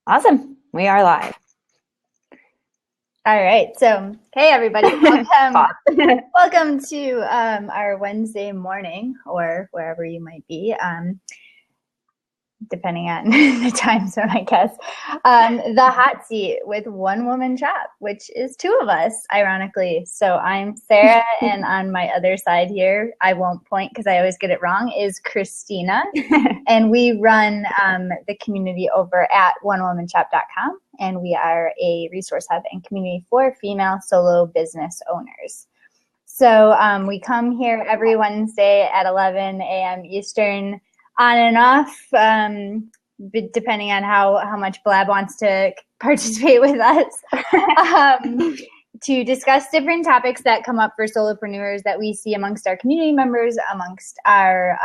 Awesome. We are live. All right. So, hey everybody, Pause. welcome to our Wednesday morning, or wherever you might be, depending on the time zone, I guess. The hot seat with One Woman Shop, which is two of us, ironically. So I'm Sarah, and on my other side here, I won't point because I always get it wrong, is Christina. And we run the community over at onewomanshop.com, and we are a resource hub and community for female solo business owners. So we come here every Wednesday at 11 a.m. Eastern, on and off, depending on how much Blab wants to participate with us, to discuss different topics that come up for solopreneurs that we see amongst our community members, amongst our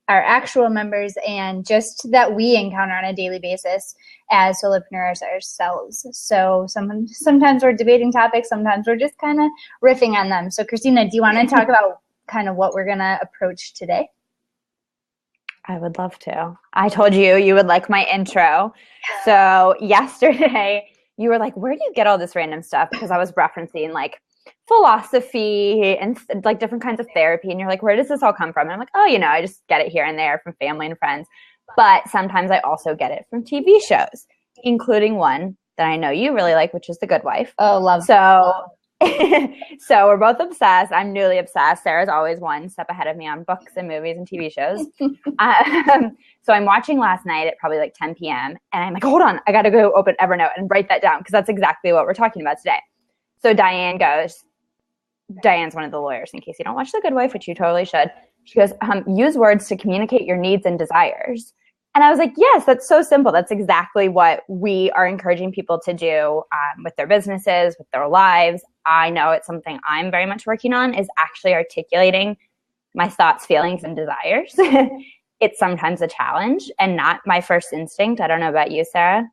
actual members, and just that we encounter on a daily basis as solopreneurs ourselves. So sometimes we're debating topics, sometimes we're just kind of riffing on them. So Christina, do you want to talk about kind of what we're going to approach today? I would love to. I told you would like my intro. So yesterday you were like, where do you get all this random stuff? Because I was referencing like philosophy and like different kinds of therapy. And you're like, where does this all come from? And I'm like, oh, I just get it here and there from family and friends. But sometimes I also get it from TV shows, including one that I know you really like, which is The Good Wife. Oh, love. So so we're both obsessed. I'm newly obsessed. Sarah's always one step ahead of me on books and movies and TV shows. So I'm watching last night at probably like 10 p.m. And I'm like, hold on, I got to go open Evernote and write that down because that's exactly what we're talking about today. So Diane's one of the lawyers, in case you don't watch The Good Wife, which you totally should. She goes, use words to communicate your needs and desires. And I was like, yes, that's so simple. That's exactly what we are encouraging people to do with their businesses, with their lives. I know it's something I'm very much working on, is actually articulating my thoughts, feelings, and desires. It's sometimes a challenge and not my first instinct. I don't know about you, Sarah.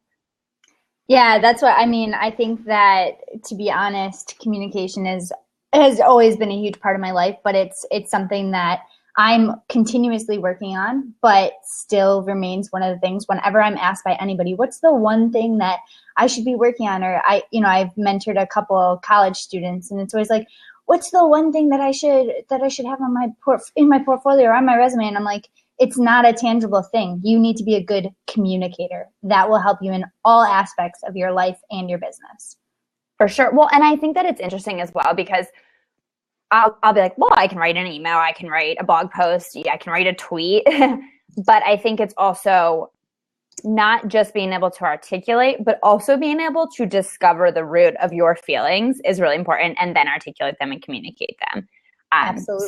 Yeah, that's what I mean. I think that, to be honest, communication has always been a huge part of my life, but it's something that I'm continuously working on, but still remains one of the things whenever I'm asked by anybody, what's the one thing that I should be working on? Or I've mentored a couple college students, and it's always like, what's the one thing that I should have on in my portfolio or on my resume? And I'm like, it's not a tangible thing. You need to be a good communicator. That will help you in all aspects of your life and your business. For sure. Well, and I think that it's interesting as well because I'll be like, well, I can write an email, I can write a blog post, I can write a tweet. But I think it's also not just being able to articulate, but also being able to discover the root of your feelings is really important, and then articulate them and communicate them. Absolutely.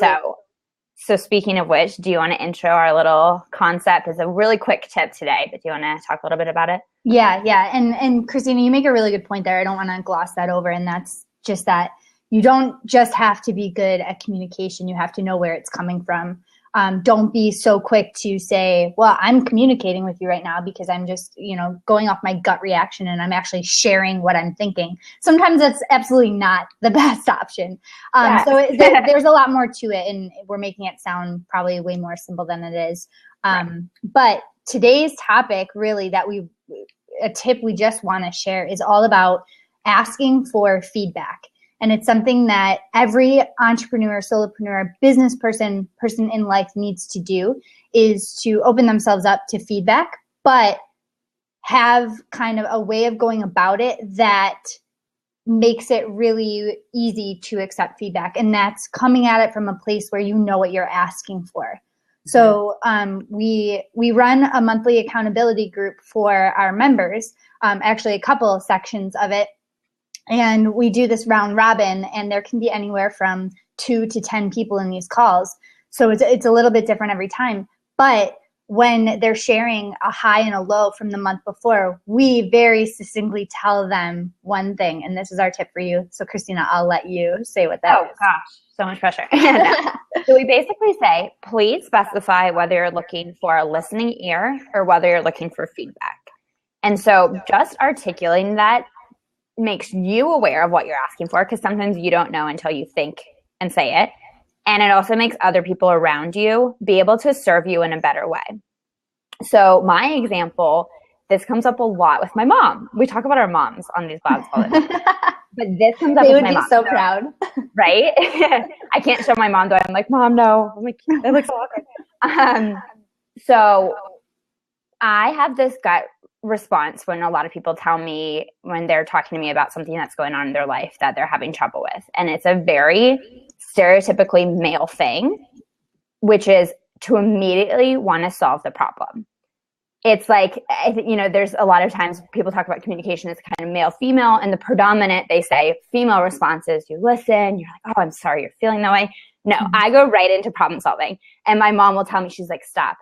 So speaking of which, do you want to intro our little concept? It's a really quick tip today, but do you want to talk a little bit about it? Yeah. And Christina, you make a really good point there. I don't want to gloss that over. And that's just that you don't just have to be good at communication. You have to know where it's coming from. Don't be so quick to say, well, I'm communicating with you right now because I'm just, going off my gut reaction and I'm actually sharing what I'm thinking. Sometimes that's absolutely not the best option. So there's a lot more to it, and we're making it sound probably way more simple than it is. But today's topic, really, a tip we just want to share is all about asking for feedback. And it's something that every entrepreneur, solopreneur, business person in life needs to do, is to open themselves up to feedback, but have kind of a way of going about it that makes it really easy to accept feedback. And that's coming at it from a place where you know what you're asking for. So we run a monthly accountability group for our members, actually a couple of sections of it. And we do this round robin, and there can be anywhere from 2 to 10 people in these calls. So it's a little bit different every time. But when they're sharing a high and a low from the month before, we very succinctly tell them one thing. And this is our tip for you. So Christina, I'll let you say what that is. Oh gosh, so much pressure. So we basically say, please specify whether you're looking for a listening ear or whether you're looking for feedback. And so just articulating that makes you aware of what you're asking for, because sometimes you don't know until you think and say it. And it also makes other people around you be able to serve you in a better way. So my example this comes up a lot with my mom. We talk about our moms on these blogs all the time. But this comes up They with would my be mom. so proud. Right? I can't show my mom, though. I'm like, Mom, no. I'm like, it looks so awkward. So I have this gut response when a lot of people tell me when they're talking to me about something that's going on in their life that they're having trouble with. And it's a very stereotypically male thing, which is to immediately want to solve the problem. It's like, there's a lot of times people talk about communication as kind of male, female, and the predominant, they say female response is you listen, you're like, oh, I'm sorry you're feeling that way. No, I go right into problem solving. And my mom will tell me, she's like, stop.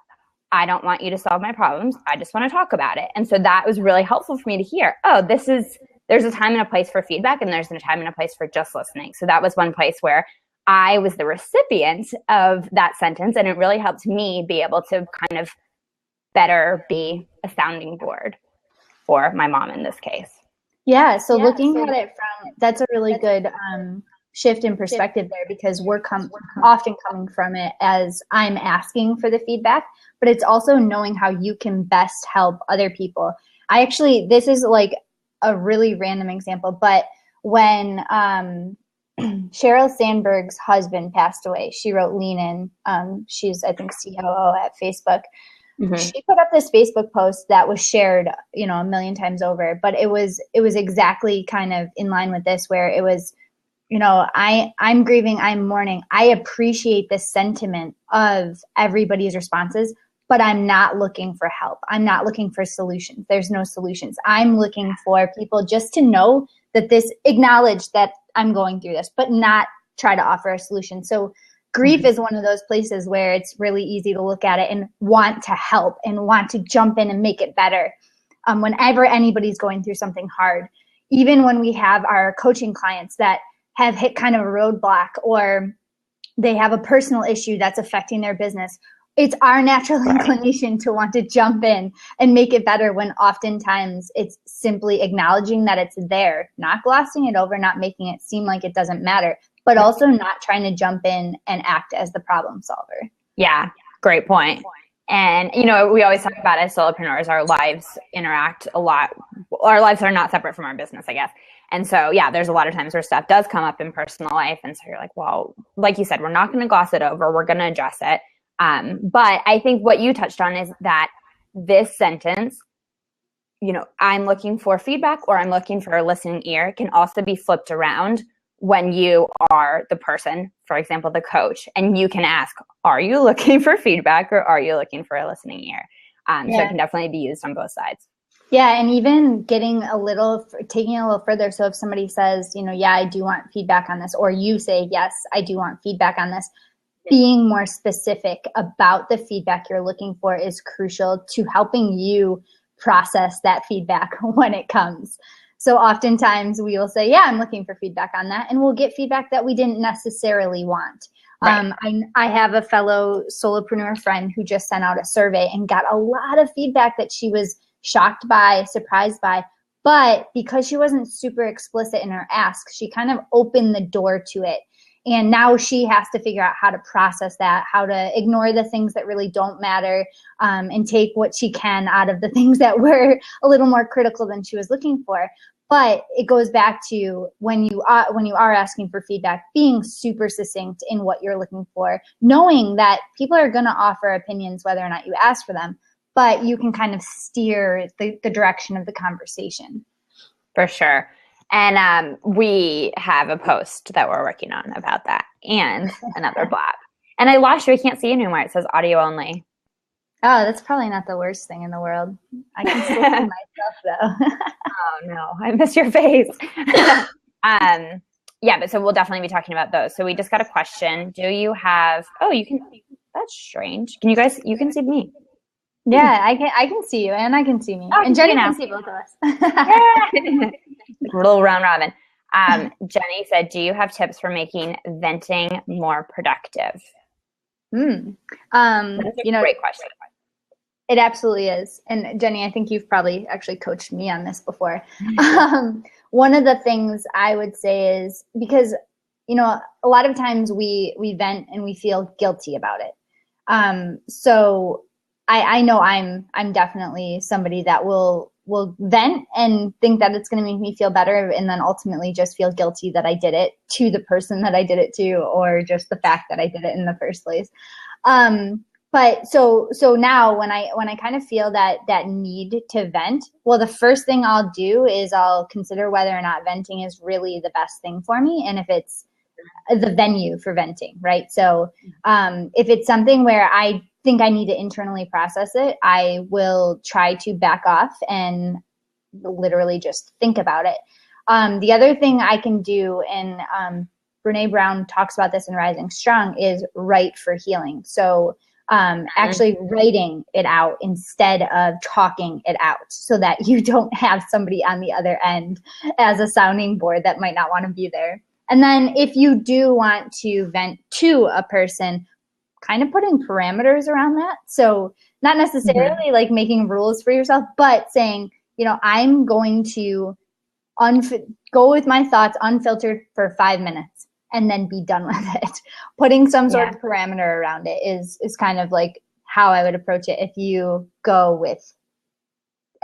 I don't want you to solve my problems. I just want to talk about it. And so that was really helpful for me to hear, oh, there's a time and a place for feedback, and there's a time and a place for just listening. So that was one place where I was the recipient of that sentence, and it really helped me be able to kind of better be a sounding board for my mom in this case. Yeah. So looking at it that's a really good shift in perspective there, because we're often coming from it as I'm asking for the feedback, but it's also knowing how you can best help other people. This is like a really random example, but when Sheryl Sandberg's husband passed away, she wrote Lean In. She's, I think, COO at Facebook. Mm-hmm. She put up this Facebook post that was shared, a million times over, but it was exactly kind of in line with this, where it was, I'm grieving, I'm mourning. I appreciate the sentiment of everybody's responses, but I'm not looking for help. I'm not looking for solutions. There's no solutions. I'm looking for people just to know that acknowledge that I'm going through this, but not try to offer a solution. So grief is one of those places where it's really easy to look at it and want to help and want to jump in and make it better. Whenever anybody's going through something hard, even when we have our coaching clients that have hit kind of a roadblock, or they have a personal issue that's affecting their business, it's our natural inclination to want to jump in and make it better, when oftentimes it's simply acknowledging that it's there, not glossing it over, not making it seem like it doesn't matter, but also not trying to jump in and act as the problem solver. Yeah, great point. And, we always talk about as solopreneurs, our lives interact a lot. Our lives are not separate from our business, I guess. And so, yeah, there's a lot of times where stuff does come up in personal life. And so you're like, well, like you said, we're not going to gloss it over. We're going to address it. But I think what you touched on is that this sentence, I'm looking for feedback, or I'm looking for a listening ear, can also be flipped around when you are the person, for example, the coach, and you can ask, are you looking for feedback, or are you looking for a listening ear? So it can definitely be used on both sides. Yeah. And even taking it a little further. So if somebody says, yeah, I do want feedback on this, or you say, yes, I do want feedback on this, being more specific about the feedback you're looking for is crucial to helping you process that feedback when it comes. So oftentimes we will say, yeah, I'm looking for feedback on that. And we'll get feedback that we didn't necessarily want. Right. I have a fellow solopreneur friend who just sent out a survey and got a lot of feedback that she was shocked by, surprised by. But because she wasn't super explicit in her ask, she kind of opened the door to it. And now she has to figure out how to process that, how to ignore the things that really don't matter, and take what she can out of the things that were a little more critical than she was looking for. But it goes back to when you are asking for feedback, being super succinct in what you're looking for, knowing that people are going to offer opinions whether or not you ask for them, but you can kind of steer the direction of the conversation. For sure. And we have a post that we're working on about that, and another blog. And I lost you. I can't see you anymore. It says audio only. Oh, that's probably not the worst thing in the world. I can still see myself, though. Oh, no. I miss your face. Yeah, but so we'll definitely be talking about those. So we just got a question. Do you have – you can – that's strange. You can see me. Yeah, I can see you, and I can see me. Oh, and Jenny can see both of us. Little round robin. Jenny said, do you have tips for making venting more productive? That's a great question. It absolutely is. And Jenny, I think you've probably actually coached me on this before. One of the things I would say is, because, a lot of times we vent and we feel guilty about it. So I know I'm definitely somebody that will vent and think that it's going to make me feel better, and then ultimately just feel guilty that I did it to the person that I did it to, or just the fact that I did it in the first place. But so now when I kind of feel that need to vent, well, the first thing I'll do is I'll consider whether or not venting is really the best thing for me, and if it's the venue for venting, right? So if it's something where I think I need to internally process it, I will try to back off and literally just think about it. The other thing I can do, and Brene Brown talks about this in Rising Strong, is write for healing. So actually writing it out instead of talking it out, so that you don't have somebody on the other end as a sounding board that might not want to be there. And then if you do want to vent to a person, kind of putting parameters around that. So not necessarily like making rules for yourself, but saying, I'm going to go with my thoughts unfiltered for 5 minutes and then be done with it. Putting some sort of parameter around it is kind of like how I would approach it if you go with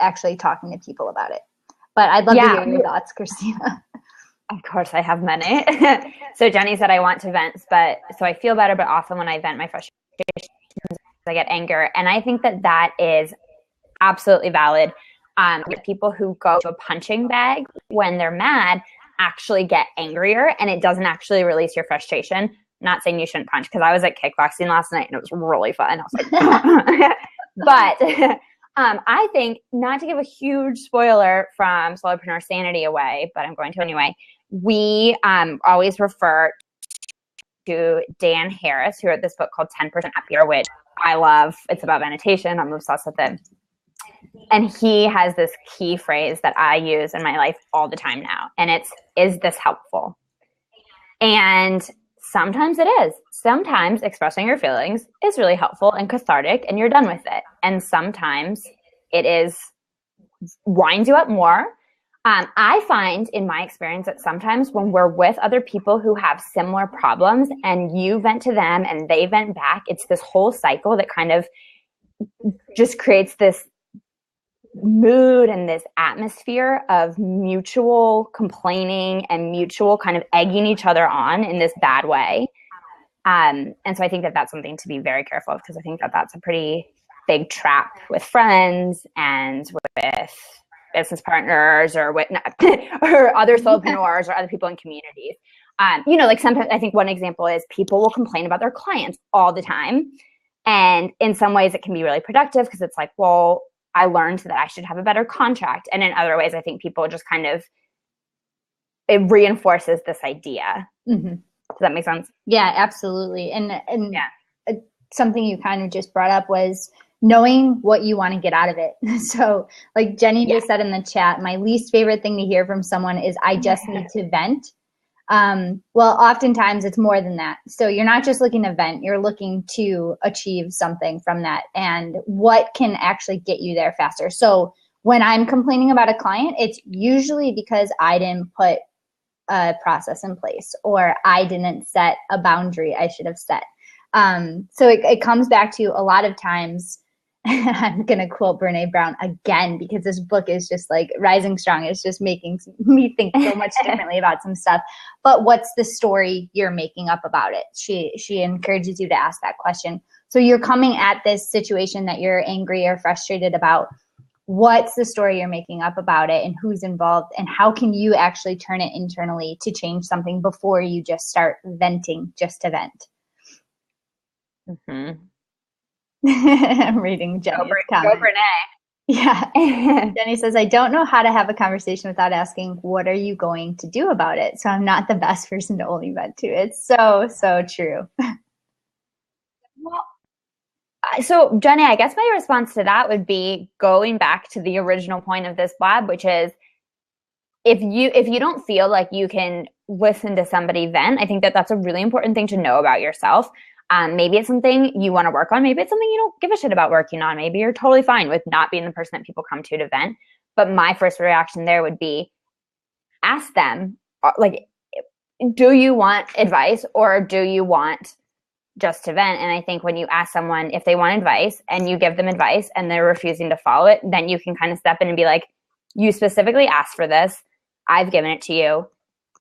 actually talking to people about it. But I'd love to hear your thoughts, Christina. Of course, I have many. So Jenny said I want to vent, so I feel better, but often when I vent my frustrations, I get anger. And I think that is absolutely valid. People who go to a punching bag when they're mad actually get angrier, and it doesn't actually release your frustration. Not saying you shouldn't punch, because I was at kickboxing last night and it was really fun. I was like, but I think, not to give a huge spoiler from Solopreneur Sanity away, but I'm going to anyway, we always refer to Dan Harris, who wrote this book called 10% Happier, which I love. It's about meditation. I'm obsessed with it. And he has this key phrase that I use in my life all the time now. And it's, is this helpful? And sometimes it is. Sometimes expressing your feelings is really helpful and cathartic, and you're done with it. And sometimes it winds you up more. I find in my experience that sometimes when we're with other people who have similar problems and you vent to them and they vent back, it's this whole cycle that kind of just creates this mood and this atmosphere of mutual complaining and mutual kind of egging each other on in this bad way. And so I think that that's something to be very careful of, because I think that that's a pretty big trap with friends and with business partners or with or other solopreneurs or other people in communities. Like sometimes I think one example is people will complain about their clients all the time. And in some ways it can be really productive, because it's like, well, I learned that I should have a better contract. And in other ways, I think people just kind of, it reinforces this idea. Mm-hmm. Does that make sense? Yeah, absolutely. And something you kind of just brought up was knowing what you want to get out of it. So like Jenny just said in the chat, my least favorite thing to hear from someone is, I just need to vent. Well, oftentimes it's more than that. So you're not just looking to vent, you're looking to achieve something from that, and what can actually get you there faster. So when I'm complaining about a client, it's usually because I didn't put a process in place, or I didn't set a boundary I should have set. So it comes back to, a lot of times, I'm going to quote Brene Brown again, because this book is just like, Rising Strong is just making me think so much differently about some stuff. But what's the story you're making up about it? She encourages you to ask that question. So you're coming at this situation that you're angry or frustrated about. What's the story you're making up about it, and who's involved, and how can you actually turn it internally to change something before you just start venting just to vent? Mm-hmm. I'm reading Jenny's comment. Go Brene. Yeah. Jenny says, I don't know how to have a conversation without asking, what are you going to do about it? So I'm not the best person to only vent to. It's so, so true. Well, so Jenny, I guess my response to that would be going back to the original point of this blab, which is, if you don't feel like you can listen to somebody vent, I think that that's a really important thing to know about yourself. Maybe it's something you want to work on. Maybe it's something you don't give a shit about working on. Maybe you're totally fine with not being the person that people come to vent. But my first reaction there would be, ask them, like, do you want advice, or do you want just to vent. And I think when you ask someone if they want advice and you give them advice and they're refusing to follow it, then you can kind of step in and be like, you specifically asked for this. I've given it to you.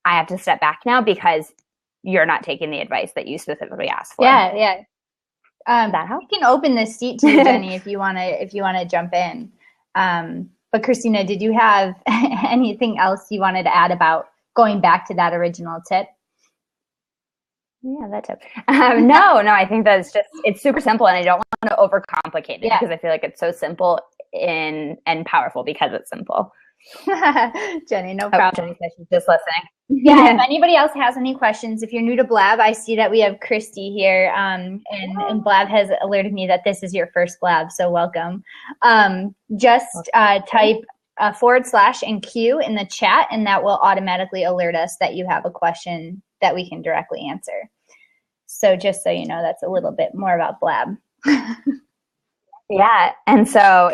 I have to step back now because you're not taking the advice that you specifically asked for. Yeah. That help? You can open this seat to you, Jenny, if you want to jump in. But Christina, did you have anything else you wanted to add about going back to that original tip? Yeah, that tip. No, I think that's it's super simple, and I don't want to overcomplicate it because I feel like it's so simple and powerful because it's simple. Jenny, no problem. Jenny said she's just listening. Yeah, if anybody else has any questions, if you're new to Blab, I see that we have Christy here, and Blab has alerted me that this is your first Blab, so welcome. Just type / and Q in the chat, and that will automatically alert us that you have a question that we can directly answer. So just so you know, that's a little bit more about Blab. Yeah, and so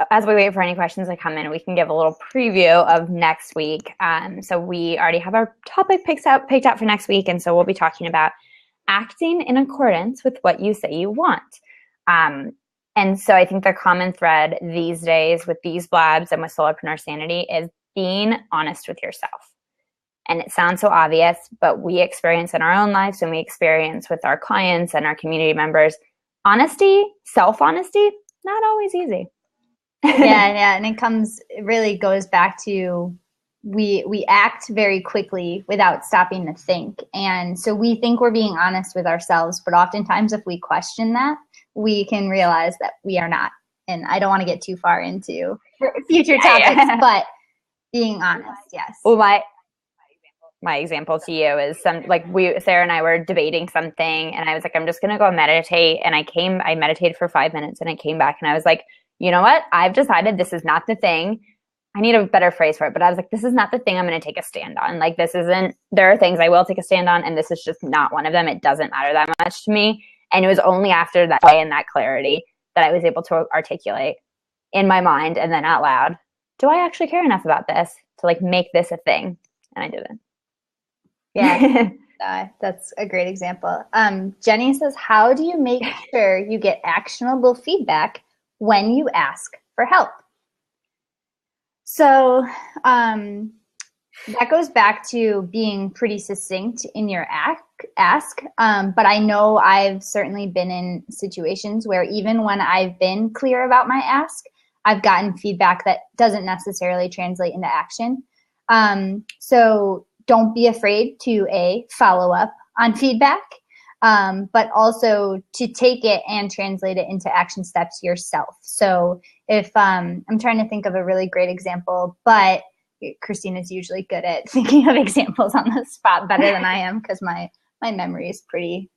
as we wait for any questions to come in, we can give a little preview of next week. So we already have our topic picked out for next week, and so we'll be talking about acting in accordance with what you say you want. And so I think the common thread these days with these Blabs and with Solopreneur Sanity is being honest with yourself. And it sounds so obvious, but we experience in our own lives and we experience with our clients and our community members. Honesty, self-honesty, not always easy. Yeah, and it really goes back to we act very quickly without stopping to think. And so we think we're being honest with ourselves, but oftentimes if we question that, we can realize that we are not. And I don't want to get too far into future topics, but being honest, yes. Well, my example to you is Sarah and I were debating something, and I was like, I'm just going to go meditate. And I meditated for 5 minutes, and I came back and I was like, you know what? I've decided this is not the thing. I need a better phrase for it, but I was like, this is not the thing I'm going to take a stand on. Like, there are things I will take a stand on, and this is just not one of them. It doesn't matter that much to me. And it was only after that day and that clarity that I was able to articulate in my mind and then out loud, do I actually care enough about this to make this a thing? And I didn't. Yeah, that's a great example. Jenny says, how do you make sure you get actionable feedback when you ask for help? So that goes back to being pretty succinct in your ask. But I know I've certainly been in situations where even when I've been clear about my ask, I've gotten feedback that doesn't necessarily translate into action. So don't be afraid to follow up on feedback, but also to take it and translate it into action steps yourself. So if I'm trying to think of a really great example, but Christina's usually good at thinking of examples on the spot better than I am because my memory is pretty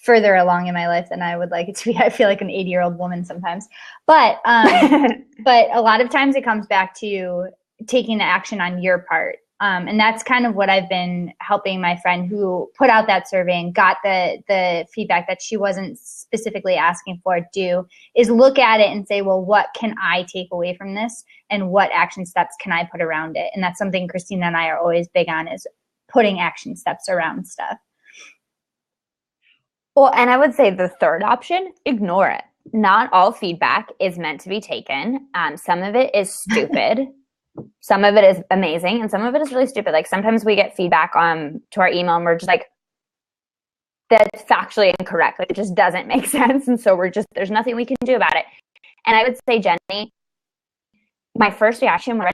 further along in my life than I would like it to be. I feel like an 80-year-old woman sometimes. But but a lot of times it comes back to taking the action on your part. And that's kind of what I've been helping my friend who put out that survey and got the feedback that she wasn't specifically asking for do, is look at it and say, well, what can I take away from this? And what action steps can I put around it? And that's something Christina and I are always big on, is putting action steps around stuff. Well, and I would say the third option, ignore it. Not all feedback is meant to be taken. Some of it is stupid. Some of it is amazing, and some of it is really stupid. Like sometimes we get feedback to our email, and we're just like, that's factually incorrect. Like it just doesn't make sense, and so there's nothing we can do about it. And I would say, Jenny, my first reaction was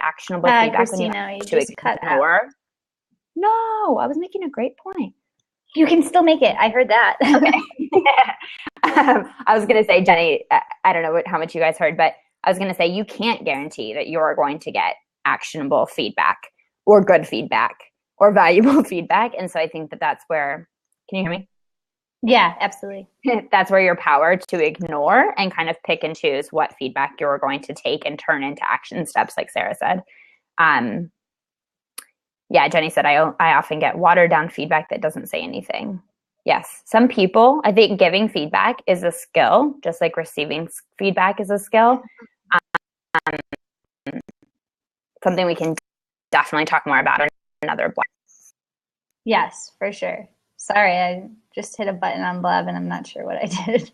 actionable feedback. Christina, you just cut out. No, I was making a great point. You can still make it. I heard that. Okay. I was going to say, Jenny, I don't know how much you guys heard, but I was going to say you can't guarantee that you're going to get actionable feedback or good feedback or valuable feedback. And so I think that's where, can you hear me? Yeah, absolutely. That's where your power to ignore and kind of pick and choose what feedback you're going to take and turn into action steps, like Sarah said. Yeah, Jenny said, I often get watered down feedback that doesn't say anything. Yes, some people, I think giving feedback is a skill, just like receiving feedback is a skill. Something we can definitely talk more about in another blog. Yes, for sure. Sorry, I just hit a button on Blab and I'm not sure what I did.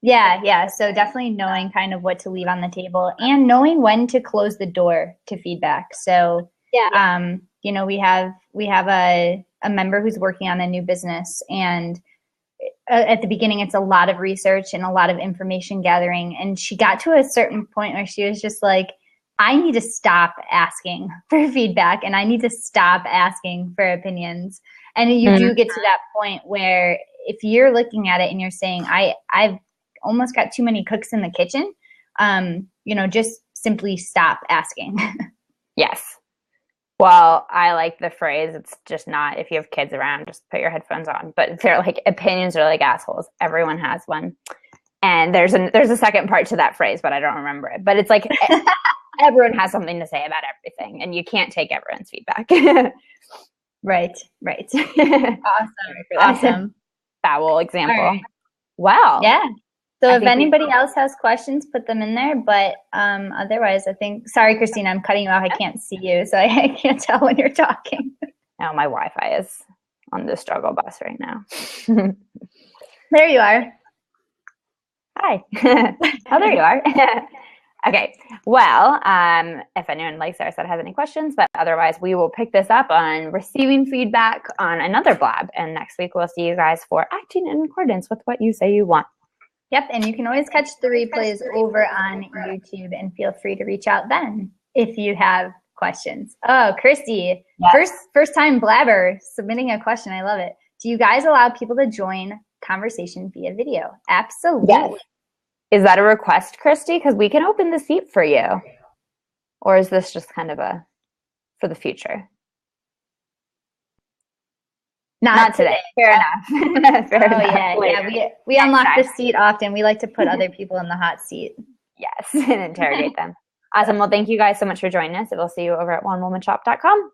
Yeah. So definitely knowing kind of what to leave on the table and knowing when to close the door to feedback. So, you know, we have a member who's working on a new business, and at the beginning, it's a lot of research and a lot of information gathering. And she got to a certain point where she was just like, I need to stop asking for feedback and I need to stop asking for opinions. And you do get to that point where if you're looking at it and you're saying, I've almost got too many cooks in the kitchen, you know, just simply stop asking. Yes. Well, I like the phrase, it's just not, if you have kids around, just put your headphones on. But they're like, opinions are like assholes. Everyone has one. And there's a second part to that phrase, but I don't remember it. But it's like everyone has something to say about everything, and you can't take everyone's feedback. Right. Awesome. Foul example. Right. Wow. Yeah. So if anybody else has questions, put them in there. But otherwise, I think, sorry, Christina, I'm cutting you off. I can't see you, so I can't tell when you're talking. Oh, my Wi-Fi is on the struggle bus right now. There you are. Hi. Oh, there you are. Okay. Well, if anyone, like Sarah said, has any questions, but otherwise we will pick this up on receiving feedback on another Blab. And next week we'll see you guys for acting in accordance with what you say you want. Yep. And you can always catch the replays over on YouTube, and feel free to reach out then if you have questions. Oh, Christy, yes. First time Blabber submitting a question. I love it. Do you guys allow people to join conversation via video? Absolutely. Yes. Is that a request, Christy? Because we can open the seat for you. Or is this just kind of for the future? Not today. Fair enough. Fair enough. Yeah. We unlock the seat often. We like to put other people in the hot seat. Yes, and interrogate them. Awesome. Well, thank you guys so much for joining us. We'll see you over at onewomanshop.com.